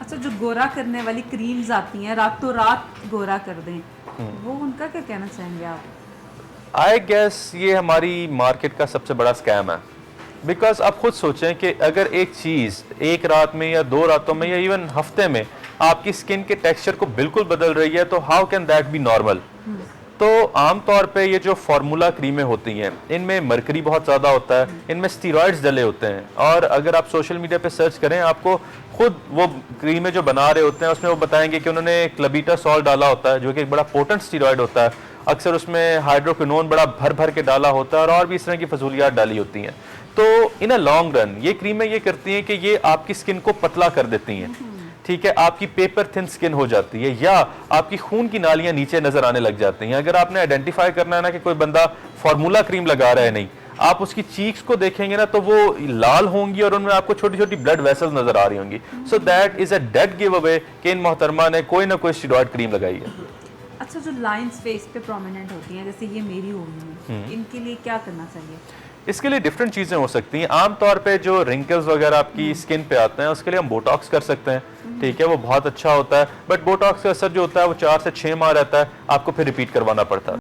अच्छा, जो गोरा करने वाली क्रीम्स आती हैं रातों रात गोरा कर दें, वो उनका क्या कहना चाहेंगे आप? आई गेस ये हमारी मार्केट का सबसे बड़ा स्कैम है। बिकॉज आप खुद सोचें कि अगर एक चीज़ एक रात में या 2 रातों में या इवन हफ्ते में आपकी स्किन के टेक्सचर को बिल्कुल बदल रही है, तो how can that B normal? तो आमतौर पे ये जो फार्मूला क्रीमें होती हैं इनमें मरकरी बहुत ज़्यादा होता है, इनमें स्टीरॉयड्स डले होते हैं, और अगर आप सोशल मीडिया पे सर्च करें आपको खुद वो क्रीमें जो बना रहे होते हैं उसमें वो बताएंगे कि उन्होंने क्लबीटासोल डाला होता है जो कि एक बड़ा पोटेंट स्टीरॉयड होता है। अक्सर उसमें हाइड्रोक्विनोन बड़ा भर भर के डाला होता है और भी इस तरह की फजूलियात डाली होती हैं। तो इन अ लॉन्ग रन ये क्रीमें ये करती हैं कि ये आपकी स्किन को पतला कर देती हैं, ठीक है, आपकी पेपर थिन स्किन हो जाती है, या आपकी खून की नालियां नीचे नजर आने लग जाती हैं। अगर आपने आइडेंटिफाई करना है ना कि कोई बंदा फार्मूला क्रीम लगा रहा है, नहीं, आप उसकी चीक्स को देखेंगे ना तो वो लाल होंगी और उनमें आपको छोटी छोटी ब्लड वेसल्स नजर आ रही होंगी। So that is a dead give away कि इन मोहतरमा ने कोई ना कोई स्टेरॉयड क्रीम लगाई है। अच्छा, जो लाइंस फेस पे प्रोमिनेंट होती हैं जैसे ये मेरी हो गई है, इनके लिए क्या करना चाहिए? इसके लिए डिफरेंट चीज़ें हो सकती हैं। आमतौर पे जो रिंकल्स वगैरह आपकी स्किन पे आते हैं उसके लिए हम बोटॉक्स कर सकते हैं, ठीक है, वो बहुत अच्छा होता है, बट बोटॉक्स का असर जो होता है वो 4 से 6 माह रहता है, आपको फिर रिपीट करवाना पड़ता है।